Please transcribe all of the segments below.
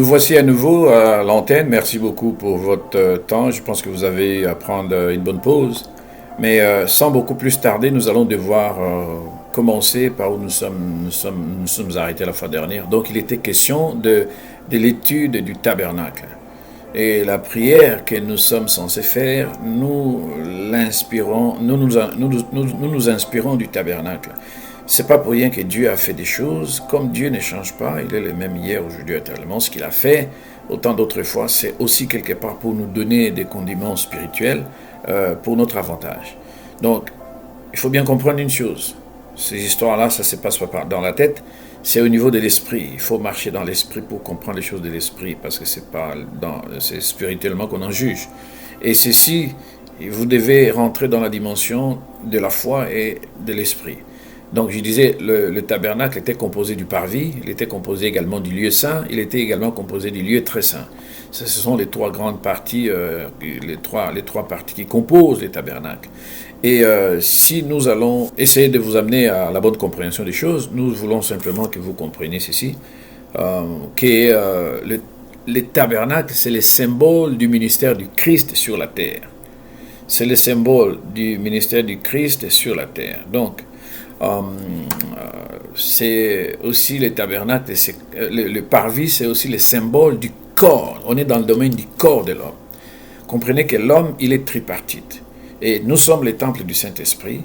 Nous voici à nouveau à l'antenne. Merci beaucoup pour votre temps. Je pense que vous avez à prendre une bonne pause. Mais sans beaucoup plus tarder, nous allons devoir commencer par où nous sommes arrêtés la fois dernière. Donc, il était question de l'étude du tabernacle. Et la prière que nous sommes censés faire, nous nous inspirons du tabernacle. C'est pas pour rien que Dieu a fait des choses. Comme Dieu ne change pas, il est le même hier, aujourd'hui, éternellement. Ce qu'il a fait, autant d'autres fois, c'est aussi quelque part pour nous donner des condiments spirituels pour notre avantage. Donc, il faut bien comprendre une chose. Ces histoires-là, ça ne se passe pas dans la tête, c'est au niveau de l'esprit. Il faut marcher dans l'esprit pour comprendre les choses de l'esprit, parce que c'est spirituellement qu'on en juge. Et ceci, vous devez rentrer dans la dimension de la foi et de l'esprit. Donc je disais, le tabernacle était composé du parvis, il était composé également du lieu saint, il était également composé du lieu très saint. Ce sont les trois grandes parties, les trois parties qui composent le tabernacle. Et si nous allons essayer de vous amener à la bonne compréhension des choses, nous voulons simplement que vous compreniez ceci, que le tabernacle, c'est le symbole du ministère du Christ sur la terre. C'est le symbole du ministère du Christ sur la terre. Donc, c'est aussi le tabernacle, le parvis, c'est aussi le symbole du corps. On est dans le domaine du corps de l'homme. Comprenez que l'homme, il est tripartite. Et nous sommes les temples du Saint-Esprit.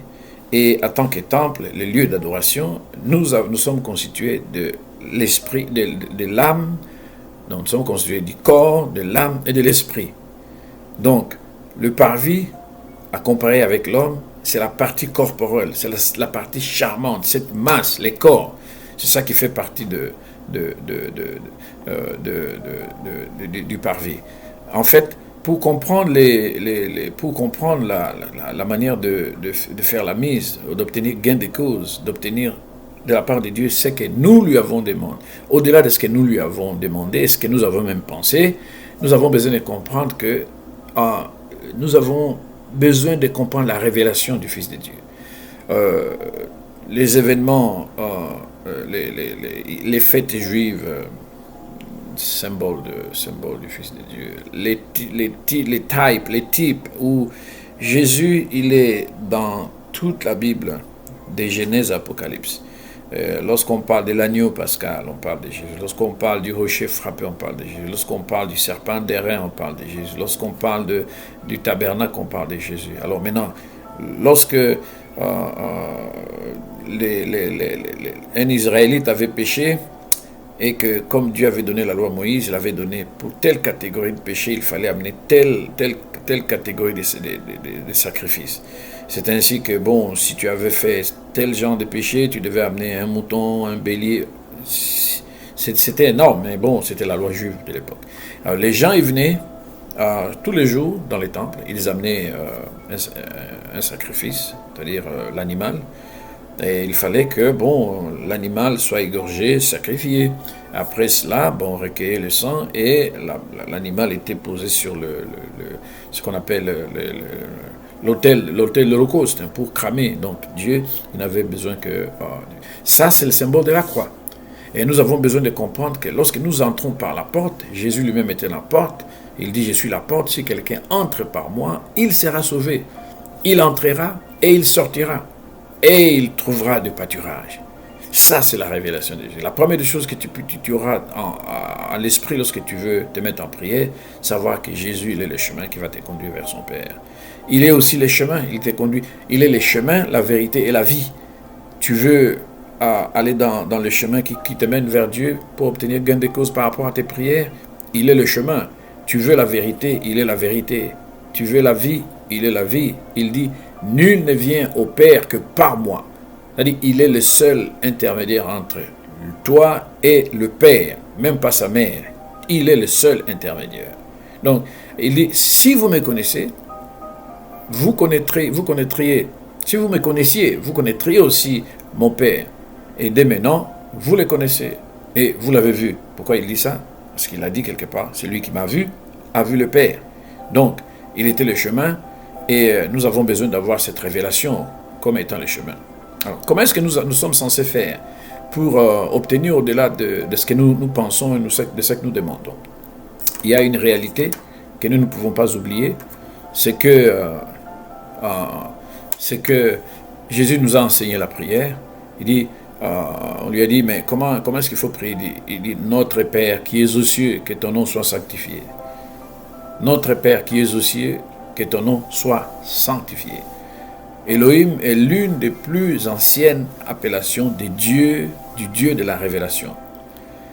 Et en tant que temple, le lieu d'adoration, nous sommes constitués de l'esprit, de l'âme. Donc nous sommes constitués du corps, de l'âme et de l'esprit. Donc, le parvis, à comparer avec l'homme, c'est la partie corporelle, c'est la partie charmante, cette masse, les corps. C'est ça qui fait partie du parvis. En fait, pour comprendre, la manière de faire la mise, d'obtenir gain de cause, d'obtenir de la part de Dieu ce que nous lui avons demandé, au-delà de ce que nous lui avons demandé, ce que nous avons même pensé, nous avons besoin de comprendre que nous avons besoin de comprendre la révélation du Fils de Dieu. Les événements, les fêtes juives, symbole du Fils de Dieu, les types où Jésus, il est dans toute la Bible, de Genèse à Apocalypse. Lorsqu'on parle de l'agneau pascal, on parle de Jésus. Lorsqu'on parle du rocher frappé, on parle de Jésus. Lorsqu'on parle du serpent d'airain, on parle de Jésus. Lorsqu'on parle du tabernacle, on parle de Jésus. Alors maintenant, lorsque un Israélite avait péché, et que comme Dieu avait donné la loi à Moïse, il avait donné pour telle catégorie de péché, il fallait amener telle catégorie de sacrifices. C'est ainsi que, bon, si tu avais fait tel genre de péché, tu devais amener un mouton, un bélier. C'était énorme, mais bon, c'était la loi juive de l'époque. Alors, les gens, ils venaient tous les jours dans les temples, ils amenaient un sacrifice, c'est-à-dire l'animal. Et il fallait que, bon, l'animal soit égorgé, sacrifié. Après cela, bon, on recueillait le sang et l'animal était posé sur ce qu'on appelle l'autel de l'Holocauste, pour cramer. Donc Dieu, il n'avait besoin que... ça, c'est le symbole de la croix. Et nous avons besoin de comprendre que lorsque nous entrons par la porte, Jésus lui-même était la porte, il dit, je suis la porte, si quelqu'un entre par moi, il sera sauvé. Il entrera et il sortira. Et il trouvera du pâturage. Ça, c'est la révélation de Dieu. La première des choses que tu auras à l'esprit lorsque tu veux te mettre en prière, savoir que Jésus, il est le chemin qui va te conduire vers son Père. Il est aussi le chemin, il te conduit. Il est le chemin, la vérité et la vie. Tu veux aller dans le chemin qui te mène vers Dieu pour obtenir gain de cause par rapport à tes prières, il est le chemin. Tu veux la vérité, il est la vérité. Tu veux la vie, il est la vie. Il dit, nul ne vient au Père que par moi. C'est-à-dire, il est le seul intermédiaire entre toi et le Père, même pas sa mère. Il est le seul intermédiaire. Donc, il dit, si vous me connaissez, vous connaîtriez. Si vous me connaissiez, vous connaîtriez aussi mon Père. Et dès maintenant, vous le connaissez. Et vous l'avez vu. Pourquoi il dit ça? Parce qu'il a dit quelque part, celui qui m'a vu, a vu le Père. Donc, il était le chemin. Et nous avons besoin d'avoir cette révélation comme étant le chemin. Alors, comment est-ce que nous sommes censés faire pour obtenir au-delà de ce que nous pensons et de ce que nous demandons. Il y a une réalité que nous ne pouvons pas oublier, c'est que Jésus nous a enseigné la prière. Il dit, on lui a dit, mais comment est-ce qu'il faut prier? Il dit, notre Père qui es aux cieux, que ton nom soit sanctifié. Notre Père qui es aux cieux, que ton nom soit sanctifié. Elohim est l'une des plus anciennes appellations des dieux, du Dieu de la révélation,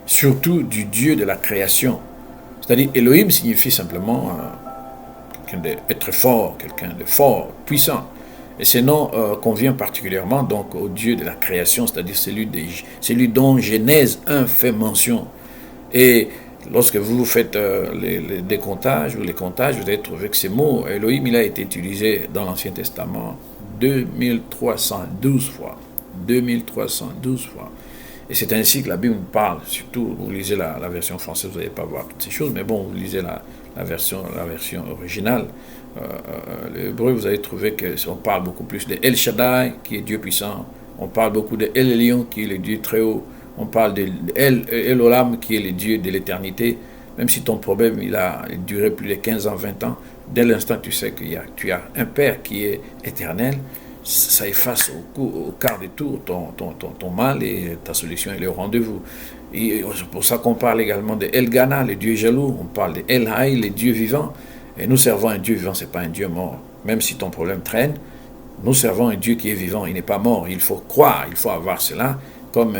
surtout du Dieu de la création. C'est-à-dire, Elohim signifie simplement quelqu'un d'être fort, quelqu'un de fort, puissant. Et ce nom convient particulièrement donc au Dieu de la création, c'est-à-dire celui dont Genèse 1 fait mention. Et lorsque vous faites les décomptages ou les comptages, vous allez trouver que ces mots, Elohim, il a été utilisé dans l'Ancien Testament 2312 fois. 2312 fois. Et c'est ainsi que la Bible parle, surtout, vous lisez la version française, vous n'allez pas voir toutes ces choses, mais bon, vous lisez la version originale, l'hébreu, vous allez trouver qu'on parle beaucoup plus de El Shaddai, qui est Dieu puissant, on parle beaucoup de El Elyon, qui est le Dieu très haut, on parle de El Olam, qui est le Dieu de l'éternité. Même si ton problème, il a duré plus de 15 ans, 20 ans, dès l'instant tu sais que tu as un Père qui est éternel, ça efface au quart de tour ton mal et ta solution elle est au rendez-vous. Et c'est pour ça qu'on parle également de El Gana, le Dieu jaloux, on parle de El Haï, le Dieu vivant. Et nous servons un Dieu vivant, ce n'est pas un Dieu mort. Même si ton problème traîne, nous servons un Dieu qui est vivant, il n'est pas mort. Il faut croire, il faut avoir cela comme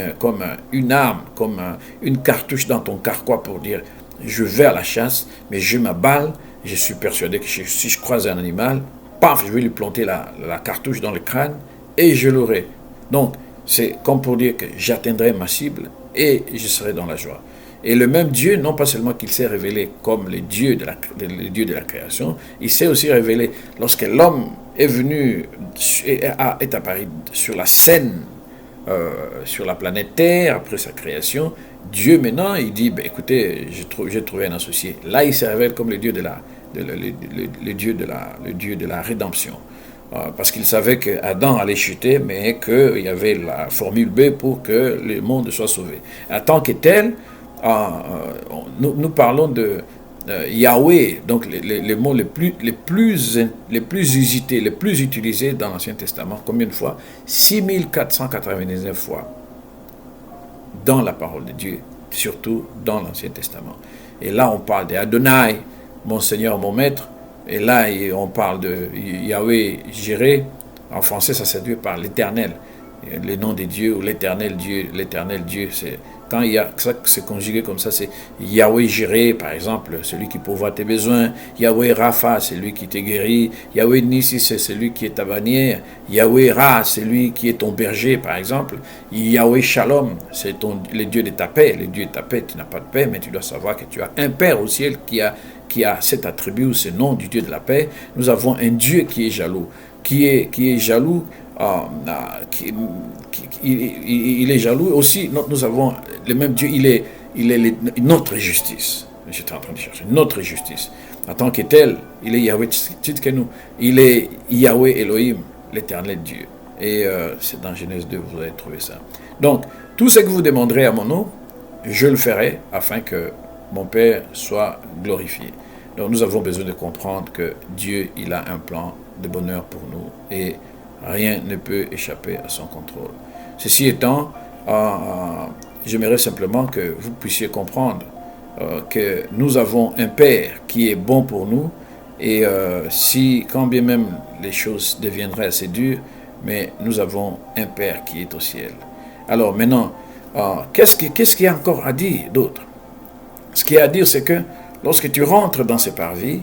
une arme, comme une cartouche dans ton carquois pour dire je vais à la chasse, mais je m'aballe, je suis persuadé que si je croise un animal, paf, je vais lui planter la cartouche dans le crâne et je l'aurai. Donc, c'est comme pour dire que j'atteindrai ma cible et je serai dans la joie. Et le même Dieu, non pas seulement qu'il s'est révélé comme le Dieu de la création, il s'est aussi révélé lorsque l'homme est venu, est apparu sur la scène, sur la planète Terre, après sa création. Dieu maintenant, il dit, écoutez, j'ai trouvé un associé. Là, il se révèle comme le Dieu de la rédemption. Parce qu'il savait qu'Adam allait chuter, mais qu'il y avait la formule B pour que le monde soit sauvé. En tant que tel, nous parlons de Yahweh, donc les mots les plus usités, les plus utilisés dans l'Ancien Testament. Combien de fois? 6499 fois dans la parole de Dieu, surtout dans l'Ancien Testament. Et là, on parle d'Adonai, mon Seigneur, mon Maître. Et là, on parle de Yahweh Jireh. En français, ça se traduit par l'Éternel. Le nom de Dieu ou l'Éternel Dieu, c'est quand il y a ça, c'est conjugué comme ça, c'est Yahweh Jireh, par exemple, celui qui pourvoit tes besoins. Yahweh Rapha, c'est lui qui te guérit. Yahweh Nissi, c'est celui qui est ta bannière. Yahweh Ra, c'est lui qui est ton berger, par exemple. Yahweh Shalom, c'est le Dieu de ta paix. Le Dieu de ta paix, tu n'as pas de paix, mais tu dois savoir que tu as un Père au ciel qui a cet attribut ou ce nom du Dieu de la paix. Nous avons un Dieu qui est jaloux, qui est jaloux. Il est jaloux aussi. Nous avons le même Dieu, il est notre justice. J'étais en train de chercher notre justice. En tant que tel, il est Yahweh Tzidkenu. Il est Yahweh Elohim, l'éternel Dieu. Et c'est dans Genèse 2, vous allez trouver ça. Donc, tout ce que vous demanderez à mon nom, je le ferai afin que mon Père soit glorifié. Donc, nous avons besoin de comprendre que Dieu, il a un plan de bonheur pour nous. Et rien ne peut échapper à son contrôle. Ceci étant, j'aimerais simplement que vous puissiez comprendre que nous avons un Père qui est bon pour nous et quand bien même les choses deviendraient assez dures, mais nous avons un Père qui est au ciel. Alors maintenant, qu'est-ce qu'il y a encore à dire d'autre? Ce qu'il y a à dire, c'est que lorsque tu rentres dans ces parvis,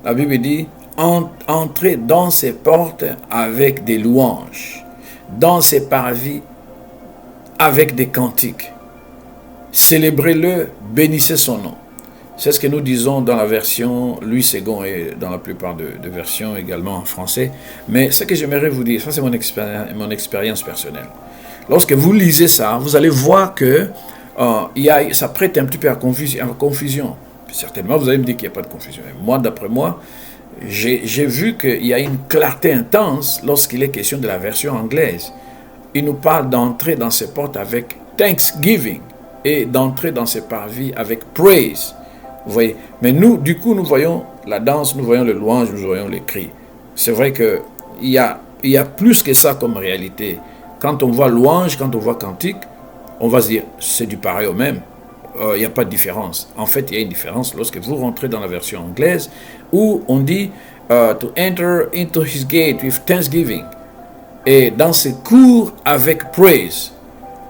la Bible dit entrez dans ses portes avec des louanges, dans ses parvis avec des cantiques. Célébrez-le, bénissez son nom. C'est ce que nous disons dans la version Louis II et dans la plupart de versions également en français. Mais ce que j'aimerais vous dire, ça c'est mon expérience personnelle. Lorsque vous lisez ça, vous allez voir que ça prête un petit peu à confusion. Certainement, vous allez me dire qu'il n'y a pas de confusion. Moi, d'après moi, j'ai vu qu'il y a une clarté intense lorsqu'il est question de la version anglaise. il nous parle d'entrer dans ses portes avec thanksgiving et d'entrer dans ses parvis avec praise. Vous voyez? Mais nous, du coup, nous voyons la danse, nous voyons le louange, nous voyons les cris. C'est vrai qu'il y a plus que ça comme réalité. Quand on voit louange, quand on voit cantique, on va se dire, c'est du pareil au même. Il n'y a pas de différence. En fait, il y a une différence lorsque vous rentrez dans la version anglaise où on dit to enter into his gate with thanksgiving et dans ses cours avec praise.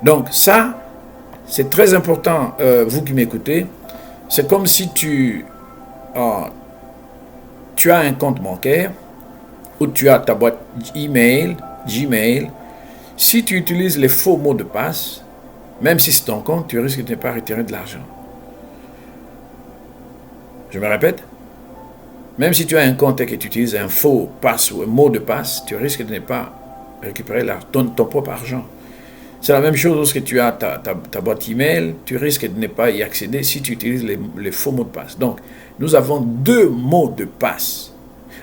Donc ça, c'est très important, vous qui m'écoutez. C'est comme si tu as un compte bancaire ou tu as ta boîte email, Gmail. Si tu utilises les faux mots de passe, même si c'est ton compte, tu risques de ne pas retirer de l'argent. Je me répète. Même si tu as un compte et que tu utilises un faux passe ou un mot de passe, tu risques de ne pas récupérer ton propre argent. C'est la même chose lorsque tu as ta boîte email, tu risques de ne pas y accéder si tu utilises les faux mots de passe. Donc, nous avons 2 mots de passe.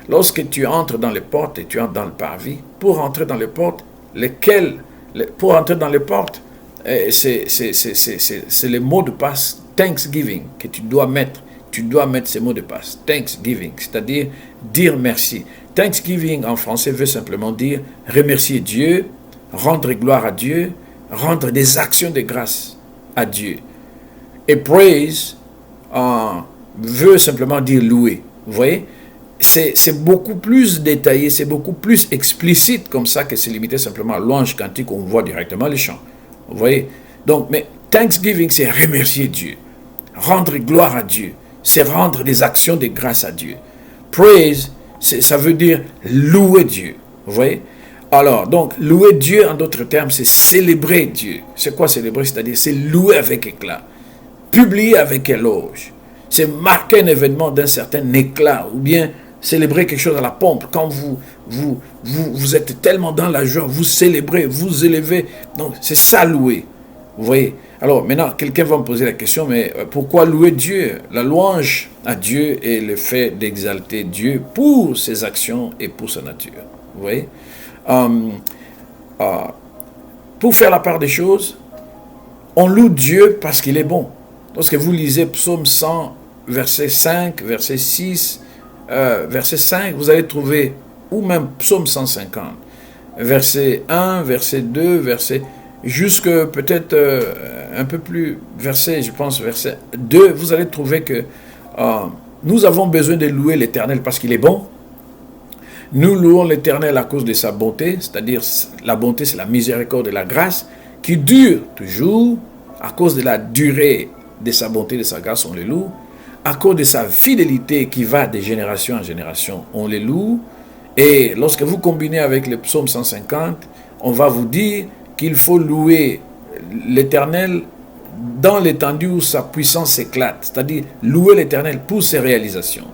Lorsque tu entres dans les portes et tu entres dans le parvis, pour entrer dans les portes, pour entrer dans les portes, c'est les mots de passe Thanksgiving que tu dois mettre. Tu dois mettre ces mots de passe. Thanksgiving, c'est-à-dire dire merci. Thanksgiving en français veut simplement dire remercier Dieu, rendre gloire à Dieu, rendre des actions de grâce à Dieu. Et praise veut simplement dire louer. Vous voyez? C'est beaucoup plus détaillé, c'est beaucoup plus explicite comme ça que c'est limité simplement à louange cantique où on voit directement les chants. Vous voyez? Donc, mais Thanksgiving, c'est remercier Dieu, rendre gloire à Dieu, c'est rendre des actions de grâce à Dieu. Praise, ça veut dire louer Dieu. Vous voyez? Alors, donc, louer Dieu, en d'autres termes, c'est célébrer Dieu. C'est quoi célébrer? C'est-à-dire, c'est louer avec éclat, publier avec éloge. C'est marquer un événement d'un certain éclat, ou bien célébrer quelque chose à la pompe. Quand vous êtes tellement dans la joie, vous célébrez, vous élevez. Donc, c'est ça louer. Vous voyez? Alors, maintenant, quelqu'un va me poser la question, mais pourquoi louer Dieu? La louange à Dieu est le fait d'exalter Dieu pour ses actions et pour sa nature. Vous voyez? Pour faire la part des choses, on loue Dieu parce qu'il est bon. Lorsque vous lisez Psaume 100, verset 5, verset 6, verset 5, vous allez trouver, ou même Psaume 150, verset 1, verset 2, verset, jusque peut-être un peu plus, verset, je pense, verset 2, vous allez trouver que nous avons besoin de louer l'Éternel parce qu'il est bon. Nous louons l'Éternel à cause de sa bonté, c'est-à-dire la bonté, c'est la miséricorde et la grâce qui dure toujours. À cause de la durée de sa bonté, de sa grâce, on les loue. À cause de sa fidélité qui va de génération en génération, on les loue. Et lorsque vous combinez avec le psaume 150, on va vous dire qu'il faut louer l'Éternel dans l'étendue où sa puissance éclate, c'est-à-dire louer l'Éternel pour ses réalisations.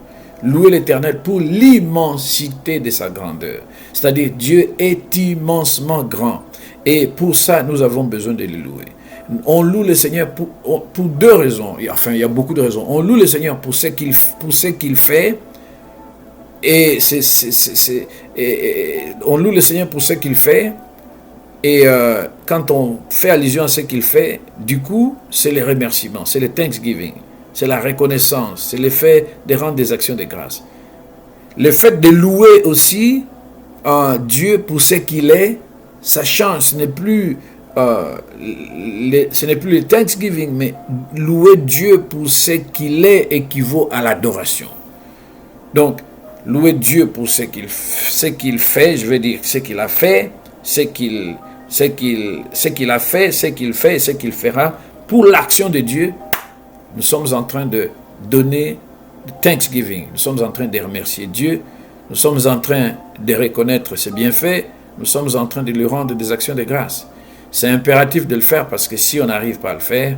Louer l'Éternel pour l'immensité de sa grandeur. C'est-à-dire Dieu est immensement grand. Et pour ça, nous avons besoin de le louer. On loue le Seigneur pour 2 raisons. Enfin, il y a beaucoup de raisons. On loue le Seigneur pour ce qu'il fait. Et on loue le Seigneur pour ce qu'il fait. Et quand on fait allusion à ce qu'il fait, du coup, c'est les remerciements, c'est le thanksgiving. C'est la reconnaissance, c'est le fait de rendre des actions de grâce. Le fait de louer aussi Dieu pour ce qu'il est, ça change. Ce n'est plus le thanksgiving, mais louer Dieu pour ce qu'il est équivaut à l'adoration. Donc, louer Dieu pour ce qu'il fait, je veux dire ce qu'il a fait, ce qu'il a fait, ce qu'il fait et ce qu'il fera pour l'action de Dieu. Nous sommes en train de donner thanksgiving. Nous sommes en train de remercier Dieu. Nous sommes en train de reconnaître ses bienfaits. Nous sommes en train de lui rendre des actions de grâce. C'est impératif de le faire parce que si on n'arrive pas à le faire,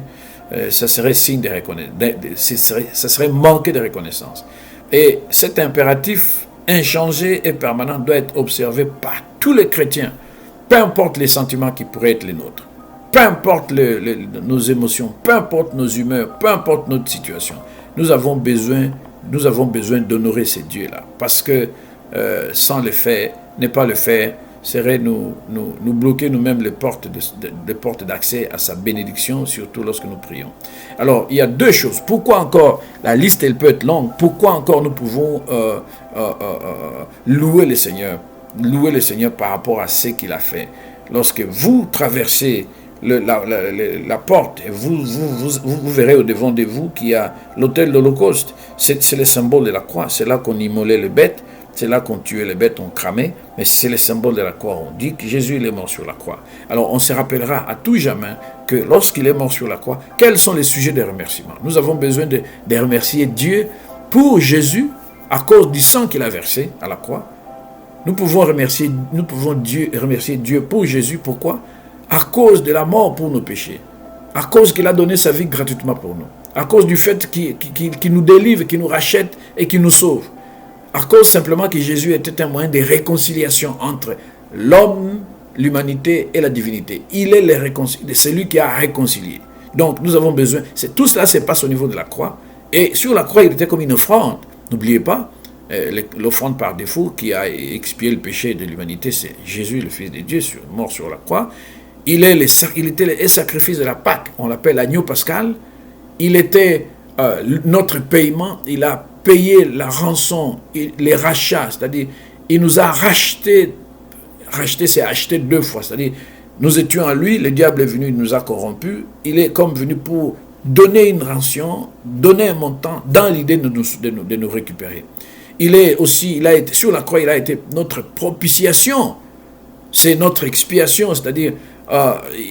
ça serait signe de reconnaissance. Ça serait manquer de reconnaissance. Et cet impératif inchangé et permanent doit être observé par tous les chrétiens, peu importe les sentiments qui pourraient être les nôtres. Peu importe nos émotions, peu importe nos humeurs, peu importe notre situation, nous avons besoin d'honorer ces dieux-là. Parce que sans le faire, ne pas le faire, serait nous bloquer nous-mêmes les portes d'accès à sa bénédiction, surtout lorsque nous prions. Alors, il y a deux choses. Pourquoi encore, la liste elle peut être longue, pourquoi encore nous pouvons louer le Seigneur par rapport à ce qu'il a fait. Lorsque vous traversez la porte, et vous verrez au devant de vous qu'il y a l'autel de l'Holocauste. C'est le symbole de la croix. C'est là qu'on immolait les bêtes. C'est là qu'on tuait les bêtes, on cramait. Mais c'est le symbole de la croix. On dit que Jésus il est mort sur la croix. Alors on se rappellera à tout jamais que lorsqu'il est mort sur la croix, quels sont les sujets de remerciement. Nous avons besoin de remercier Dieu pour Jésus à cause du sang qu'il a versé à la croix. Nous pouvons remercier Dieu pour Jésus. Pourquoi? À cause de la mort pour nos péchés. À cause qu'il a donné sa vie gratuitement pour nous. À cause du fait qu'il nous délivre, qu'il nous rachète et qu'il nous sauve. À cause simplement que Jésus était un moyen de réconciliation entre l'homme, l'humanité et la divinité. Il est celui qui a réconcilié. Donc nous avons besoin, tout cela se passe au niveau de la croix. Et sur la croix, il était comme une offrande. N'oubliez pas, l'offrande par défaut qui a expié le péché de l'humanité, c'est Jésus, le Fils de Dieu, mort sur la croix. Il était le sacrifice de la Pâque, on l'appelle l'agneau pascal. Il était notre paiement, il a payé la rançon, les rachats, c'est-à-dire il nous a racheté, c'est acheter deux fois, c'est-à-dire nous étions en lui, le diable est venu, il nous a corrompus, il est comme venu pour donner une rançon, donner un montant dans l'idée de nous récupérer. Sur la croix, il a été notre propitiation, c'est notre expiation, c'est-à-dire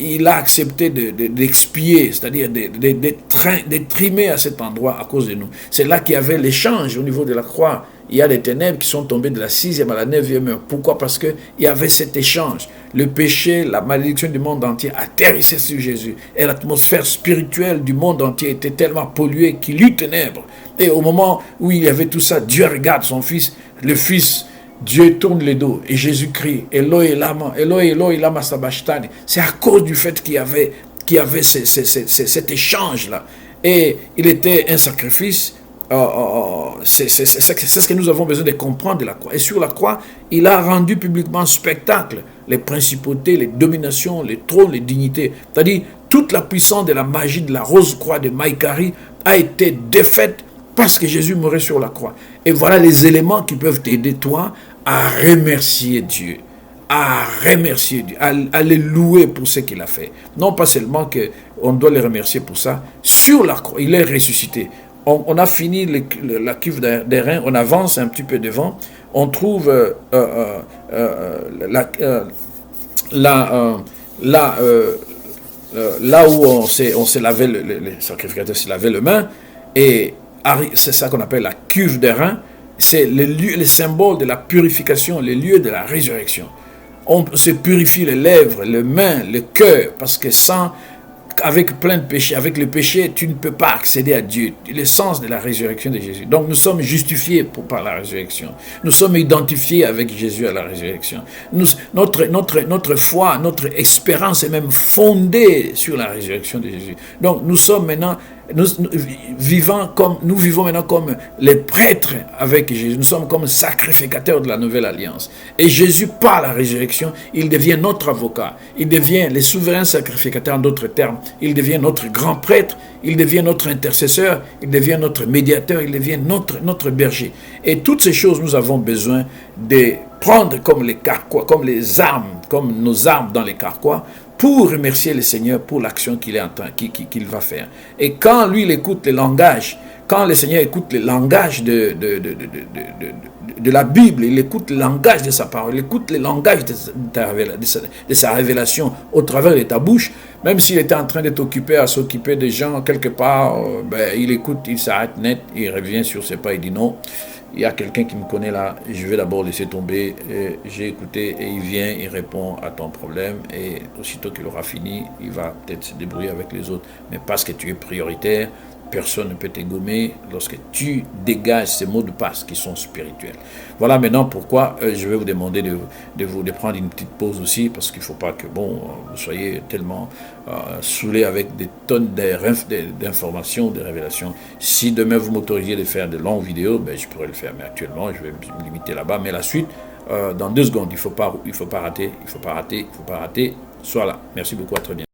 il a accepté d'expier, c'est-à-dire de trimer à cet endroit à cause de nous. C'est là qu'il y avait l'échange au niveau de la croix. Il y a les ténèbres qui sont tombées de la 6e à la 9e heure. Pourquoi? Parce qu'il y avait cet échange. Le péché, la malédiction du monde entier atterrissait sur Jésus. Et l'atmosphère spirituelle du monde entier était tellement polluée qu'il y eut ténèbres. Et au moment où il y avait tout ça, Dieu regarde son Fils, le Fils. Dieu tourne le dos et Jésus crie Eloi, Eloi, lama sabachthani. C'est à cause du fait qu'il y avait cet échange-là. Et il était un sacrifice. C'est ce que nous avons besoin de comprendre de la croix. Et sur la croix, il a rendu publiquement spectacle les principautés, les dominations, les trônes, les dignités. C'est-à-dire, toute la puissance de la magie de la rose croix de Maïkari a été défaite parce que Jésus mourait sur la croix. Et voilà les éléments qui peuvent t'aider, toi, à remercier Dieu, à le louer pour ce qu'il a fait. Non pas seulement qu'on doit le remercier pour ça, sur la croix, il est ressuscité. On a fini la cuve des reins, on avance un petit peu devant, on trouve là où on s'est lavé, le sacrificateur s'est lavé les mains, et c'est ça qu'on appelle la cuve des reins. C'est le symbole de la purification, le lieu de la résurrection. On se purifie les lèvres, les mains, le cœur, parce que avec plein de péchés, avec le péché, tu ne peux pas accéder à Dieu. L'essence de la résurrection de Jésus. Donc nous sommes justifiés par la résurrection. Nous sommes identifiés avec Jésus à la résurrection. Notre foi, notre espérance est même fondée sur la résurrection de Jésus. Donc nous sommes maintenant nous vivons maintenant comme les prêtres avec Jésus. Nous sommes comme sacrificateurs de la nouvelle alliance. Et Jésus, par la résurrection, il devient notre avocat. Il devient le souverain sacrificateur, en d'autres termes. Il devient notre grand prêtre. Il devient notre intercesseur. Il devient notre médiateur. Il devient notre berger. Et toutes ces choses, nous avons besoin de prendre comme les carquois, comme les armes, comme nos armes dans les carquois, pour remercier le Seigneur pour l'action qu'il va faire. Et quand lui, il écoute le langage, quand le Seigneur écoute le langage de la Bible, il écoute le langage de sa parole, il écoute le langage de sa révélation au travers de ta bouche, même s'il était en train d'être occupé à s'occuper des gens quelque part, il écoute, il s'arrête net, il revient sur ses pas, il dit non. Il y a quelqu'un qui me connaît là, je vais d'abord laisser tomber, j'ai écouté et il vient, il répond à ton problème et aussitôt qu'il aura fini, il va peut-être se débrouiller avec les autres. Mais parce que tu es prioritaire, personne ne peut t'égommer lorsque tu dégages ces mots de passe qui sont spirituels. Voilà maintenant pourquoi je vais vous demander de prendre une petite pause aussi, parce qu'il ne faut pas que vous soyez tellement saoulés avec des tonnes d'informations, de révélations. Si demain vous m'autorisiez de faire de longues vidéos, je pourrais le faire, mais actuellement je vais me limiter là-bas. Mais la suite, dans 2 secondes. Il ne faut pas rater, Sois là. Merci beaucoup, à très bientôt.